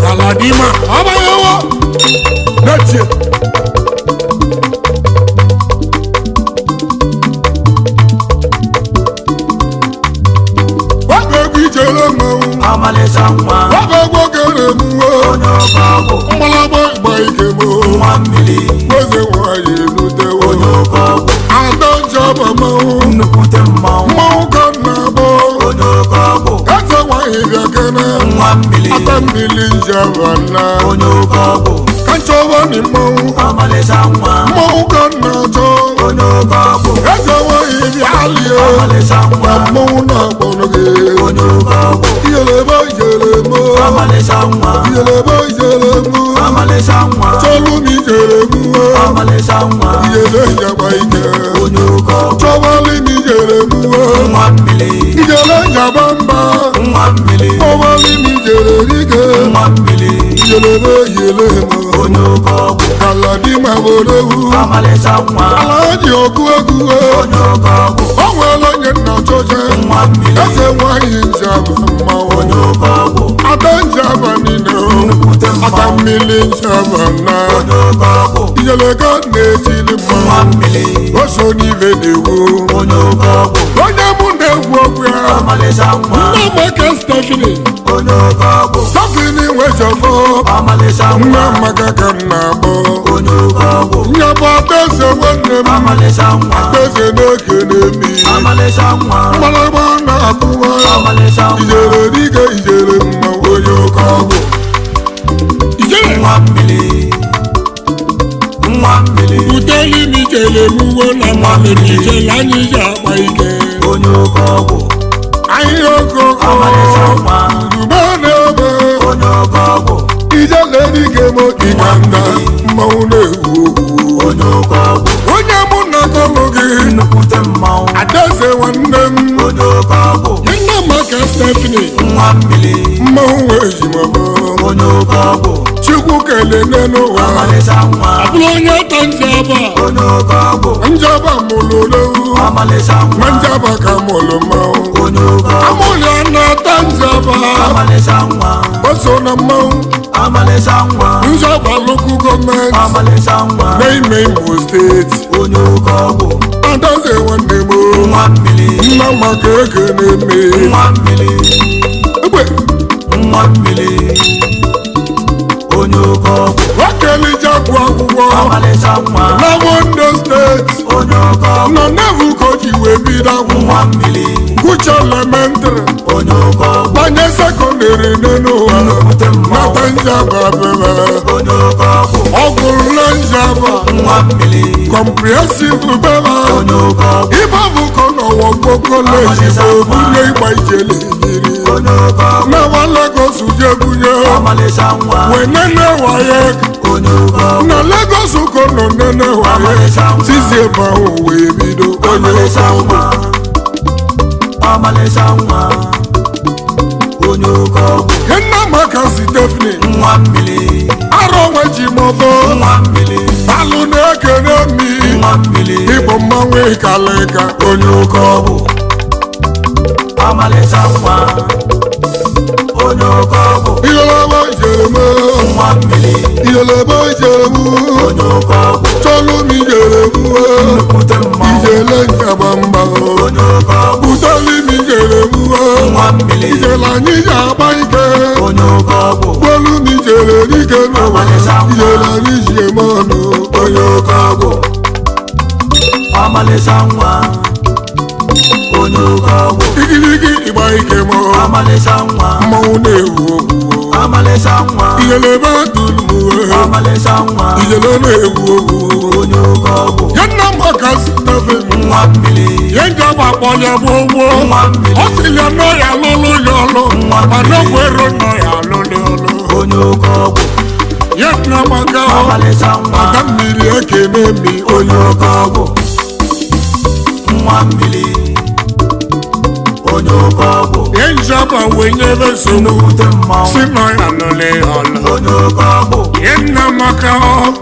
Galadima, abayawa, that's it. What will be Jelamo? Amalesangwa, What will get a move? Malabo, Baikemo, Mmiri, was a wire, no, there was Onyoko, I don't job a mound, Nukutemma, Onyoko, that's a wire, Mmiri, Atambili Njaba, Onyoko, Kanchova Nimo, Amalesangwa, Mokanato, Onyoko, that's a wire, Alio, Amalesangwa, Mona Bonoge, Onyoko, Yelebo, Yelemo, Amalesangwa, Yelebo, Yelemo, Amalesangwa, Tolumi Yelemo, Amalesangwa, Yelejabaike, Onyoko, Towali Yelemo, Mmiri, Yelejabamba, Mmiri, Owali Yelege, Mmiri, Yelemo, Onyoko, Galadima Borewu, Amalesangwa, Alaji Okuegu, Onyoko, Owelo Yena Choche, Mmiri, Ese Wahi Njaba, Onyoko, Adanjaba Nino, Nukutemma, Atamili Njaba na, Onyoko, Yelega Netili Ma, Mmiri, Osoni Vedewu, Onyoko, Onye Munde Wogwa, Amalesangwa, Namaka Stephanie, Onyoko, Stephanie Wejofo, Amalesangwa, Namaka Kanabo, Onyoko, Njaba Bese Wende, Amalesangwa, Bese Nekenemi, Amalesangwa, Malaba Nakuwa, Amalesangwa, Ijere Dike Ijere Mma Onyoko, Ijere Mmiri, Mmiri, Uteli Mijele Mugo na Mmiri, Ijele Anija Baike, Onyoko, Ayoko, Amalesangwa, Rubanebe, Onyoko, Ijele Dike Mo Ikanda, Maunewu, Onyoko, Onye Muna Kologi, Nukutemma, Adese Wandem, Onyoko, Namaka Stephanie, Mmiri, Mauwe Jimabo, Onyoko, Chukwu Kele Nenowa, Amalesangwa, Abulonye Tanjaba, Onyoko, Njaba Mololewu, Amalesangwa, Njaba Kamoloma, Onyoko, Amoliana Tanjaba, Amalesangwa, Basona Mau, Amalesangwa, Njaba Local Government, Amalesangwa, Name Imo State, Onyoko, Adase Wandemo, Mmiri, Namaka Ekeneme, Mmiri, Ebe, Mmiri, Onyoko, Wakeli Jakwu Akwụkwọ, Amalesangwa, Nawondo State, Onyoko, Nọ Nevu Koji wee bido akwụkwọ, Mmiri, Gucha Elementary, Onyoko, Banye Secondary n'Enuwa, Nukutemma, Nata Njaba Bebe, Onyoko, Ọgwụrụ na Njaba, Mmiri, Comprehensive Bebe, Onyoko, Ibabuko n'ọwọ gboko leji obunye ịgba ijele yiri. Onyoko, Nawa Lagos ujebunye, Amalesangwa, wenene waye, Onyoko, na Lagos uko nọ nene waye, tizi ebe ahụ wee bido Amalesangwa, Amalesangwa, Onyoko, Henna maka Stephanie, Mmiri, arọ nwe ji mọbọ, Mmiri, alụ na-ekene mi, Mmiri, ịbụ mmanwụ ịkalịka Onyoko, Amalesangwa, Onyoko, Iyelebe Ijereme, Mmiri, Iyelebe Ijeremu, Onyoko, Tolumi Ijeremu, Nukutemma, Ijele Njabamba, Onyoko, Utali mi Ijeremu, Mmiri, Ijele anyị ga-agba ike, Onyoko, Gbolu mi jere dike n'ụwa, Ijele anyị ji eme ọnụ, Onyoko, Amalesangwa, Onyoko, Igirigi ịgba ike mọ, Amalesangwa, mmanwụ na-ewu owu, Amalesangwa, Ijele ebe atụlụmụwe, Amalesangwa, Ijele na-ewu owu, Onyoko, ya nna maka Stephanie, Mmiri, ya Njaba akpọlịa gbogbo, Mmiri, ọ sị ya nọ ya lụlụ ya ọlụ, mana kwero nọ ya lụlụ ọlụ. Onyoko, Ya nna maka Amalesangwa, Ada mmiri ekene mi Onyoko, Mmiri, Onyoko, ya onye Njaba wee nyebe nsogbu nnukwute mmanwụ si nọ ya nọle ọlụ onye oke ọgwụ ihe nna maka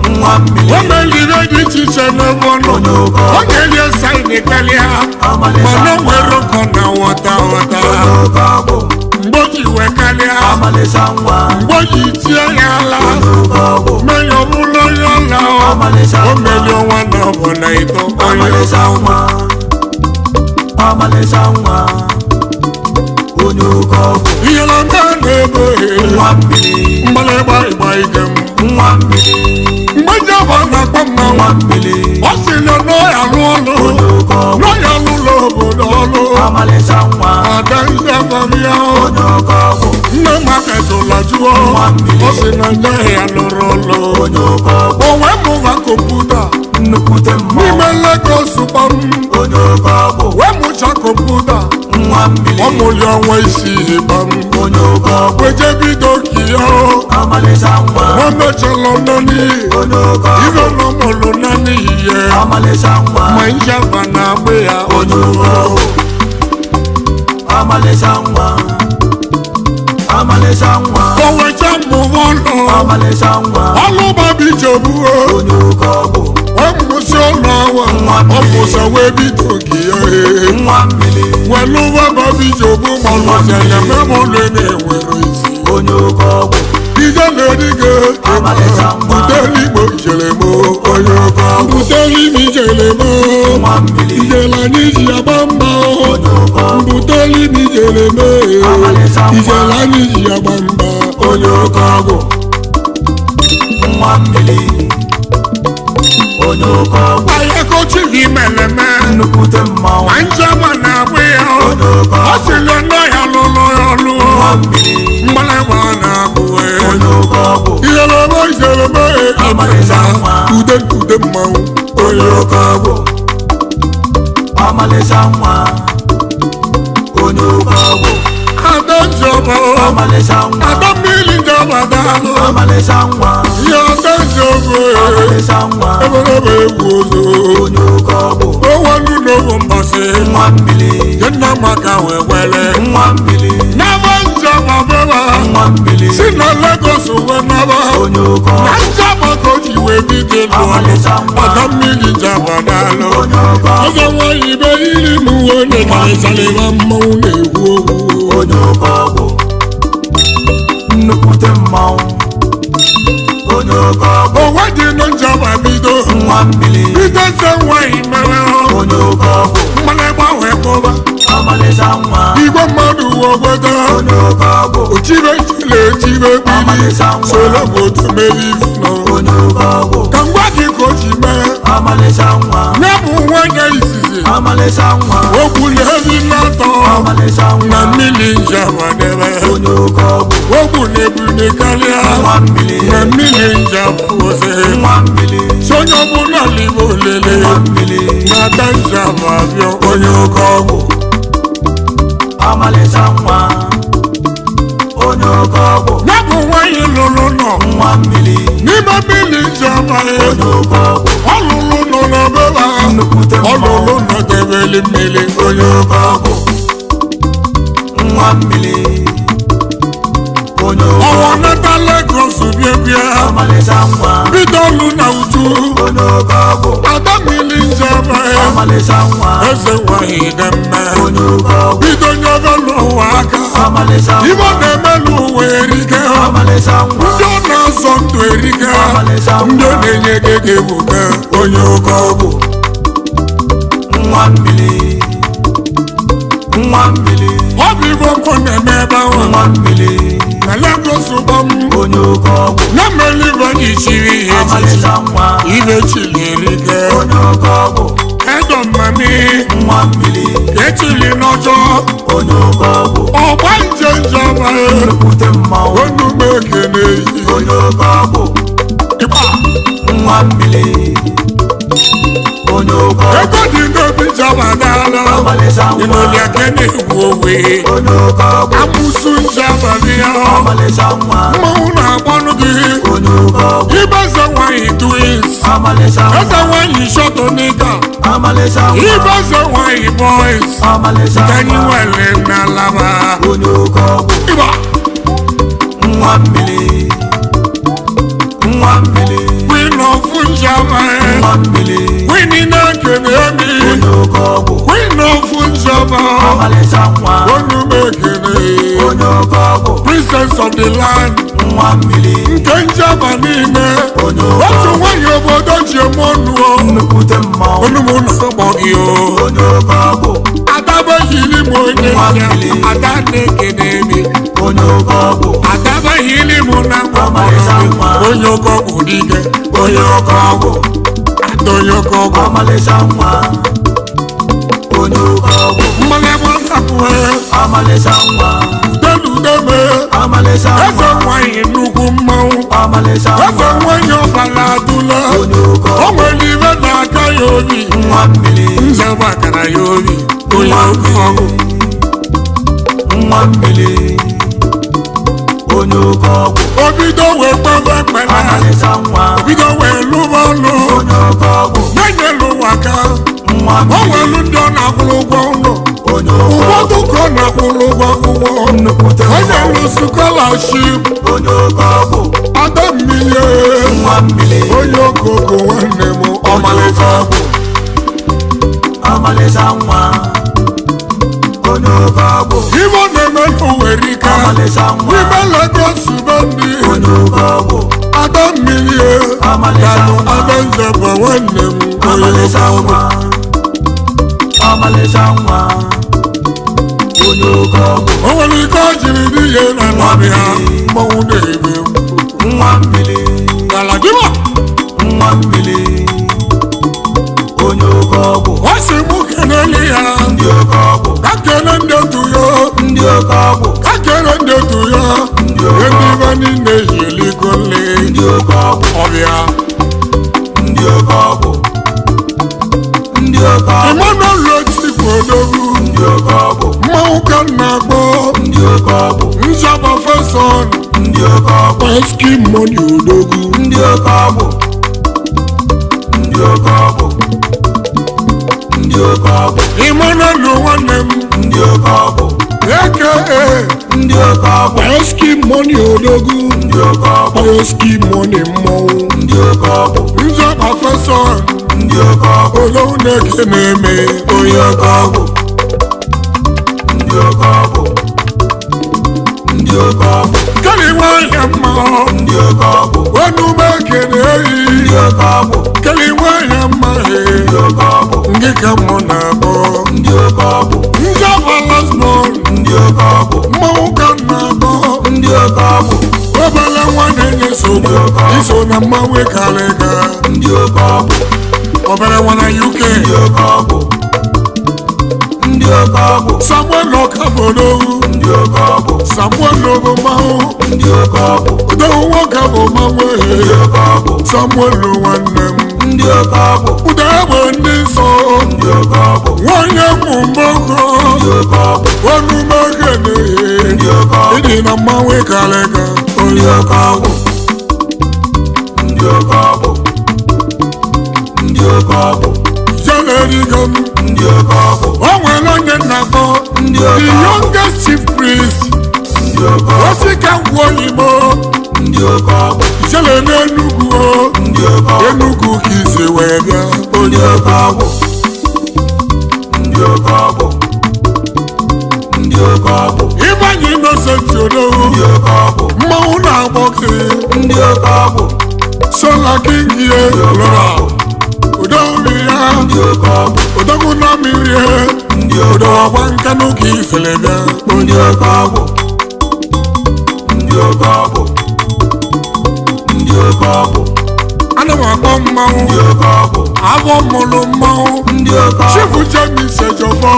nwa mmiri o melire dị iche iche n'ebe ọnụ onye oke ọ ọgwụ ga-elie saịdị karịa amalịcha mana o nwa nwere ụkọ na ghọta ghọta onye oke ọgwụ mgbe o ji wee karịa amalịcha nwa mgbe o ji tie ya ala onye oke ọgwụ mee ya ọbụla onye ọla amalịcha o nwa meli ọnwa na ọbụla ito onye amalịcha nwa amalịcha nwa onye oke ọgwụ ihe na mba na-ebe nwa mmiri mgbalịgba ịgba ike m nwa mmiri mgbe Njaba na-akpọ mmanwụ nwa mmiri ọ sị na n'ọya lụ ọlụ onye oke ọgwụ n'ọya lụlọ obodo ọlụ amalịcha nwa ada Njaba bịa onye oke ọgwụ nne maka jụla jụọ ọ sị na nne ya lụrụ ọlụ onye oke ọgwụ o wee mụba kọmputa nnukwute mmanwụ n'ime Lagos gbam onye oke ọgwụ wee mụcha kọmputa nwa mmiri ọ mụli ọnwa isii gbam onye oke ọgwụ weje bido kiya amalịcha nwa o mechala naanị onye oke ihe ọgwụ nọ mụlụ naanị ihe amalịcha nwa ma Njaba na-agba ya onye oke ọgwụ amalịcha nwa amalịcha nwa o wecha mụba ọlụ amalịcha nwa ọlụ babijebuo onye oke ọgwụ wee mụsị ụlọ awa ọ mụsa wee bido kiya nwa mmiri welụwa babijebu malụzanya memụlụ na-enwere isi onye oke ọgwụ ije na-ediga amalịcha nwa buteligbo ijelemo onye ọka butelimi ijelemo nwa mmiri ijela n'iji agba mba onye oke ọgwụ butelimi ijeleme amalịcha nwa ijela n'iji agba mba onye oke ọgwụ nwa mmiri onye oke ọgwụ ayakochighị meleme nnukwute mmanwụ ma Njaba na-agba ya onye oke ọ ọgwụ sịrị nọ ya lụlụ ya ọlụ nwa mmiri mgbalịgba na-agụwe onye oke ọgwụ ijeleme ijeleme amalịcha nwa ude mmanwụ onye oke ọgwụ amalịcha nwa onye oke ọgwụ ada Njaba amalịcha nwa ada mmiri Njaba daalụ amalịcha nwa ya ada Njaba amalịcha nwa eberebe egwu ozo onye oke ọgwụ owanụ n'ogo mbasị nwa mmiri ya nna maka wee wele nwa mmiri n'aba Njaba beba nwa mmiri si na Lagos wee naba onye oke na ọgwụ Njaba ka o ji wee bido lụọ amalịcha nwa ada mmiri Njaba daalụ onye oke ọgwụ ọzọ nwanyị be iri m uwe na-ekarịsarịba mmanwụ na-ekwu okwu onye oke ọgwụ nnukwute mmanwụ onye oke ọgwụ onwe dị na Njaba bido nwa mmiri bido se nwanyị mere onye oke ọgwụ mmalịgba wee kpọba amalịcha nwa igwe mmadụ wogota onye oke ọgwụ otibe chile etibe bili amalịcha nwa solo bụ otu meri nọ onye oke ọgwụ ka ngwa gị ka o ji mee amalịcha nwa ya bụ nwanyị izizi amalịcha nwa okwu na-ebi n'atọ amalịcha na nwa mmiri Njaba debe onye oke ọgwụ okwu na-ebuli karịa nwa mmiri na mmiri Njaba ose nwa mmiri sonye ọbụla n'ime olele nwa mmiri na ada Njaba bịa onye oke ọgwụ amalịcha nwa onye oke ọgwụ ya bụ nwanyị lụrụ nọ nwa mmiri n'ime mmiri Njaba onye oke ọgwụ ọlụlụ nọ na beba nnukwute ọlụlụ mmanwụ nọ debeli mmiri onye oke ọgwụ nwa mmiri onye oke ọwa ọgwụ nata Lagos bịa amalịcha nwa bido ọlụ na uju onye oke ọgwụ ada mmiri Njaba amalịcha nwa eze nwanyị dị mma onye oke ọgwụ bido nyebe n'ụwa aka amalịcha ibe ọ nwa na-eme n'ụwa erike amalịcha nwa ndị ọ na-azọ ndụ erike amalịcha ndị ọ nwa na-enye ego ebuka onye oke ọgwụ nwa mmiri nwa mmiri ọ bụ ibe ọkụ na-eme ebe ahụ nwa mmiri na Lagos gbam onye oke ọgwụ na mmelibe ji chiri ihe echichi amalịcha nwa ibe chili erike onye oke ọgwụ edo mmami nwa mmiri ka echili n'ọjọọ onye oke ọgwụ ọgba nje Njaba nnukwute mmanwụ onume ekene eyi onye oke ọgwụ ịkpa nwa mmiri onye oke ọgwụ ego dị n'obi Njaba daalụ amalịcha nwa ịnọli aka na-egwu owe onye oke ọgwụ amụsụ Njaba bịa amalịcha nwa mmanwụ na-agbanụ gị onye oke ọgwụ ibeze nwanyị twins amalịcha nwa eze nwanyị shọtụnika ọmalịcha nwa Ibozo nwanyị boys ọmalịcha Kanyi nwa wele na laba onye oke ọgwụ Iba nwa mmiri nwa mmiri Queen of Njaba nwa mmiri Queen na kenemi onye oke ọgwụ Queen of Njaba ọmalịcha nwa Onu mekene onye oke ọgwụ Princess of the land nwa mmiri nke Njaba niile onye oke otu ọgwụ nwanyị obodo ji eme ọnụ nnukwute mmanwụ onumụlọ akpọ gị o onye oke ọgwụ adabaghịli m onye ya ada na-ekene mi onye oke ọgwụ adabaghịli m na ọmalịcha nwa onye oke ọgwụ dike onye oke ọgwụ ada onye oke ọgwụ ọmalịcha nwa onye oke ọgwụ mmanụ ebe ọ na-apụhe ọmalịcha nwa udemudeme ọmalịcha eze nwa nwanyị nnukwu mmanwụ ọmalịcha eze nwa nwanyị ọbara adụla onye oke o ọgwụ nwere ibe na-aka ya obi nwa mmiri Njaba kara ya obi onye oke ọgwụ nwa mmiri onye oke ọgwụ obido wee kpebe ekpere ọmalịcha nwa obido wee lụba ọlụ onye oke ọgwụ na-enyelu ụwa aka nwa o mmiri nwelu ndị ọ na-akwụrụ ụgwọ ụlọ onye oke ụfọdụ ọgwụ ka ọ na-akwụrụ ụgwọ akwụkwọ nnukwute o mmanwụ nyelu scholarship onye oke ọgwụ ada mmiri nwa mmiri onye okoko nwanne m ọmalịcha ọgwụ ọmalịcha nwa onye oke ọgwụ ibe ọ na-eme n'Owerri ka ọmalịcha nwa n'ime Lagos be ndị onye oke ọgwụ ada mmiri ọmalịcha kanụ nwa ada Njaba nwanne m onye oke ọmalịcha ọgwụ nwa ọmalịcha nwa onye oke ọgwụ o nwere ike ọ jiri dị ihe na nabịa mmanwụ na-ebe nwa mmiri Galadima nwa mmiri onye oke ọgwụ ọ sị mụ kenele ya ndị oke ọgwụ ka kele ndị otu ya ndị oke ọgwụ ka kele ndị otu ya ndị oke ndị ọgwụ ibe niile yieligo nle ndị oke ọgwụ ọbịa ndị oke ọgwụ ndị oke ọgwụ Emmanuel Otigbo odogwu ndị oke ọgwụ mmanwụ ka m na-akpọ ndị oke ọgwụ Njaba feson ndị oke ọgwụ eski moni odogwu ndị oke ọgwụ ndị oke ọgwụ ndị oke ọgwụ Emmanuel nwanne m ndị oke ọgwụ aka ndị oke ọgwụ eski moni odogwu ndị oke ọgwụ eski moni mmanwụ ndị oke ọgwụ Njaba feson ndị oke ọgwụ odogwu na-eke na-eme onye oke ọgwụ ndị oke ọgwụ ndị oke ọgwụ kele nwanyị mma ndị oke ọgwụ onume ekene eyi ndị oke ọgwụ kele nwanyị mma ndị oke ọgwụ ndị ka mụ na-akpọ ndị oke ọgwụ Njaba lasmon ndị oke ọgwụ mmanwụ ka m na-akpọ ndị oke ọgwụ obere nwa na-enye nsogbu iso na mmanwụ ịkarịga ndị oke ọgwụ obere nwa na UK ndị oke ọgwụ ndị oke ọgwụ Samuel Okaforo ndị oke ọgwụ Samuel bụ mmanwụ ndị oke ọgwụ udowu nwoke bụ mmanwụ ndị oke ọgwụ Samuel nwanne m ndị oke ọgwụ udo egbe ndị nsọ ndị oke ọgwụ nwanyị mụ mgboko ndị oke ọgwụ onume ekene ndị oke ọgwụ ịdị na mmanwụ ịkarịga ndị oke ọgwụ ndị oke ọgwụ ndị oke ọgwụ jelerigo m ndị oke ọgwụ o nwere onye na-akpọ ndị the oke ọgwụ youngest chief priest ndị oke ọgwụ osika ngwa oyibo ndị oke ọgwụ jele n'Enugu ndị oke ọgwụ Enugu ka isi wee bịa ndị oke ọgwụ ndị oke ọgwụ ndị oke ọgwụ Ịbanye Innocent Odowu ndị oke ọgwụ mmanwụ na-agbọ gị ndị oke ọgwụ Sola King ye lọra Odowu ya ndị oke ọgwụ Odogwu na mmiri ndị oke Odowu agba nkanụ ka ifele bịa ndị oke ọgwụ ndị oke ọgwụ ndị oke ọgwụ ana m akpọ mmanwụ ndị oke ọgwụ afọ mụrụ mmanwụ ndị oke ọgwụ Chifu James Ejofọ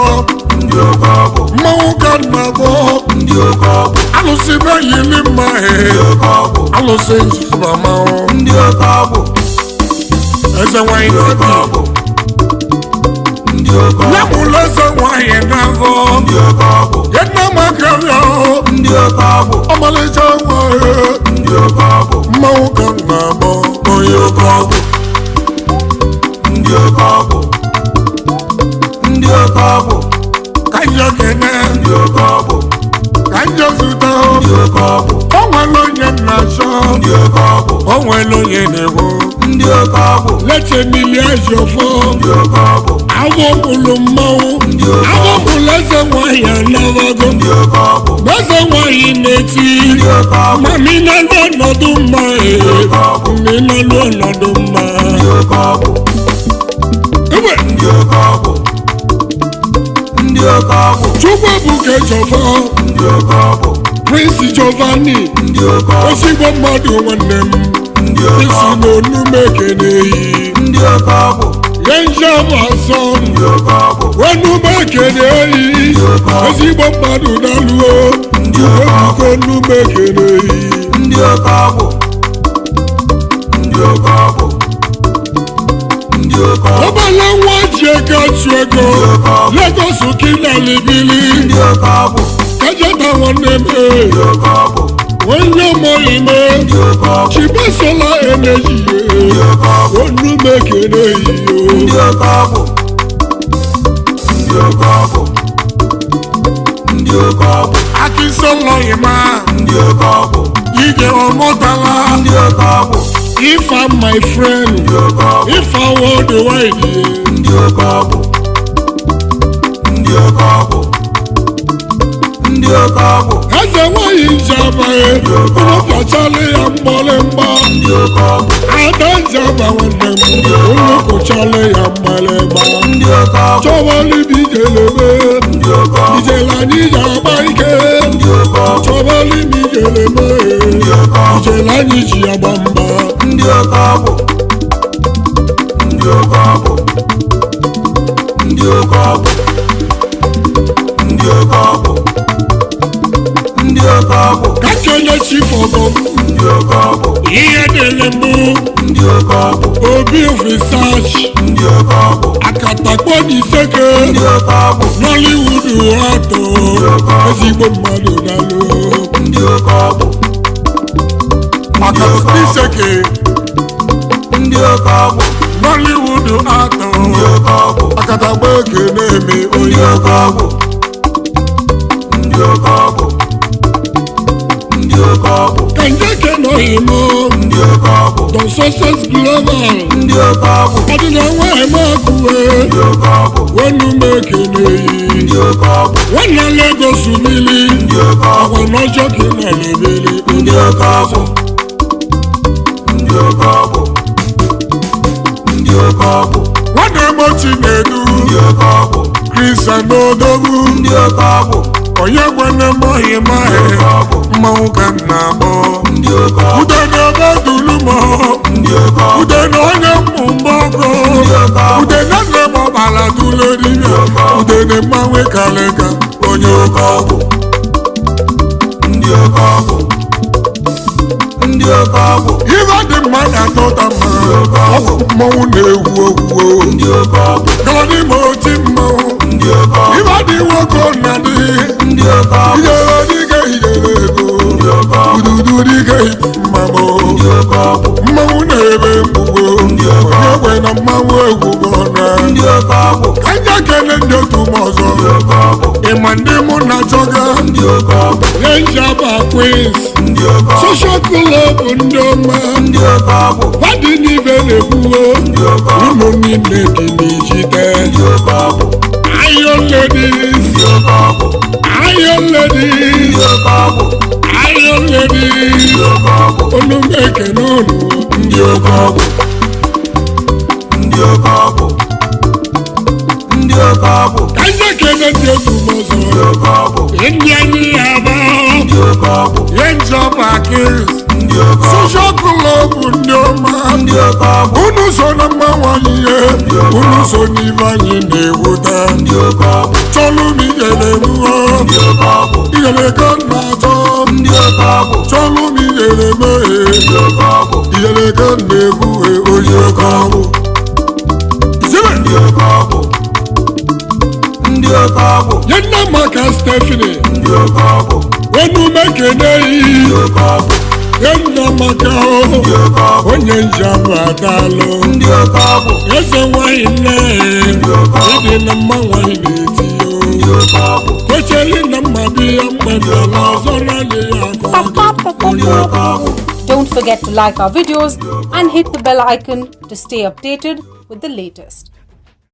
ndị oke ọgwụ mmanwụ ka na-agbọ ndị oke ọgwụ alụsị be yili mma ndị oke ọgwụ alụsị Njaba mmanwụ ndị oke ọgwụ eze nwanyị ndị oke n'obi ọgwụ ndị oke ọgwụ nyamụlụ eze nwanyị n'afọ ndị oke ọgwụ ya nna m akarịa ndị oke ọgwụ ọmalịcha nwanyị ndị oke ọgwụ mmanwụ ka m na-agbọ onye oke ọgwụ ndị oke ọgwụ oke ọgwụ ka njọ kene ndị oke ọgwụ ka njọ zụta ndị oke ọgwụ o nwere onye na-achọ ndị oke ọgwụ o nwere onye na-egbu ndị oke ọgwụ lete mmiri ajọfọ ndị oke ọgwụ agbọgbulu mmanwụ agbọgbulu eze nwanyị anabago ndị oke ọgwụ eze nwanyị na-eti ndị oke ọgwụ ma minalụ ọnọdụ mma minalụ ọnọdụ mma ndị oke ọgwụ ewe ndị oke ọgwụ ndị oke ọgwụ chukwu ebuka ejọfọ ndị oke ọgwụ Prince Giovanni ndị oke ọgwụ ezigbo mmadụ nwanne m ndị oke isi ọgwụ n'onumekeneyi ndị oke ọgwụ ye Njaba asọ ndị oke ọgwụ onumekeneyi ezigbo mmadụ daluo ndị oke ọgwụ onumekeneyi ndị oke ọgwụ ndị oke ọgwụ ndị oke ọgwụ ọbala nwa ji ego achụ ego Lagos kinalibili ndị oke ọgwụ kajata nwanne m ndị oke ọgwụ onye mọime ndị oke ọgwụ chibasola eneji ndị oke ọgwụ onumekeneyi ndị oke ọgwụ ndị oke ọgwụ ndị oke ọgwụ akịsọlọyima ndị oke ọgwụ ige ọmụtala ndị oke ọgwụ if I'm my friend ndị oke ọgwụ if I want the wide ndị oke ọgwụ ndị oke ọgwụ ndị oke ọgwụ eze nwanyị Njaba ụlọpịachala ya mgbalemgba ndị oke ọgwụ ada Njaba nwanne m ụlọpụchala ya mgbalemgba ndị oke ọgwụ chọbalibi ijelebe ndị oke ọgwụ ijele anyị ji agba ike ndị oke ọgwụ chọbalibi ijelebe ndị oke ọgwụ ijele anyị ji agba mba ndị oke ọgwụ ndị oke ọgwụ ndị oke ọgwụ ndị oke ọgwụ ndị oke ọgwụ ka kele chief ọgọ ndị oke ọgwụ ihe dịle mbụ ndị oke ọgwụ obi of research ndị oke ọgwụ akatakpo n'iseke ndị oke ọgwụ Nollywood atọ ezigbo mmadụ dalụ ndị oke ọgwụ akatakpo n'iseke ndị oke ọgwụ Nollywood atọ ndị oke ọgwụ akatakpo eke na-eme ndị onye oke ọgwụ ndị oke ọgwụ ndị oke ọgwụ ka njeke nọghị m ndị oke ọgwụ Don Success Global ndị oke ọgwụ ọdịna nwaanyị akụwe ndị oke ọgwụ onumekeneyi ndị oke ọgwụ nwanna Lagos mili ndị oke ọgwụ agwa n'ọjọọ ka ị na-elebele ndị oke ọgwụ ndị oke ọgwụ ndị oke ọgwụ nwanne m ochi na-edu ndị oke ọgwụ Christian Odogwu ndị oke ọgwụ onye gwene m ohi mahe mmanwụ ka m na-agbọ ndị oke ọgwụ ude na-ebe dulu m ndị oke ọgwụ ude na onye mmụ mgbọgụ ude na nne m ọbara dulu dibịa ude na mmanwụ kalịka onye oke ọgwụ ndị oke ọgwụ ndị oke ọgwụ ibe dị mma na-atọ ụta mma ọgwụ mmanwụ na-ewu owuwo ndị oke ọgwụ Galadima oti mmanwụ ndị oke ọgwụ ibe dị nwoke na dị ndị oke ọgwụ ijere dịka ijere ego ndị oke ọgwụ ududu dịka mmagbo ndị oke ọgwụ mmanwụ na-ebe mgbugbo onye gwe na mmanwụ egwugo na ndị oke ọgwụ anya kele ndị otu m ọzọ ndị oke ọgwụ ịma ndị mụ na chọga ndị oke ọgwụ ye Njaba Queens ndị oke ọgwụ social club ndị ọma ndị oke ọgwụ wadị n'ibe na-ekwuo ndị oke ọgwụ ụmụ niile dị n'ijide ndị oke ọgwụ Iron Ladies ndị oke ọgwụ Iron Ladies ndị oke ọgwụ Iron Ladies ndị oke ọgwụ onumeke n'ụlọ ndị oke ọgwụ ndị oke ọgwụ ndị oke ọgwụ ka ndị kele ndị otu m ọzọ ndị oke ọgwụ ndị anyị aba ndị oke ọgwụ ye Njaba Queens ndị oke ọgwụ social club ndị ọma ndị oke ọgwụ unu so na mmanwụ anyị ihe unu so n'ibe anyị na-ewuta ndị oke ọgwụ chọlụ m ijele mụọ ndị oke ọgwụ ijele ka m na-achọ ndị oke ọgwụ chọlụ m ijele meghe ndị oke ọgwụ ijele ka m na-egwuhe onye oke ọgwụ izebe ndị oke ọgwụ ndị oke ọgwụ nye nne maka Stephanie ndị oke ọgwụ onumekeneyi ndị oke ọgwụ nye nne maka ndị oke ọgwụ onye Njaba adalụ ndị oke ọgwụ eze nwanyị nne dị na mma nwanyị na-eti kwecheli na mma dị ya mmadụ n'ọzọ na-adị ya akọ. Don't forget to like our videos and hit the bell icon to stay updated with the latest.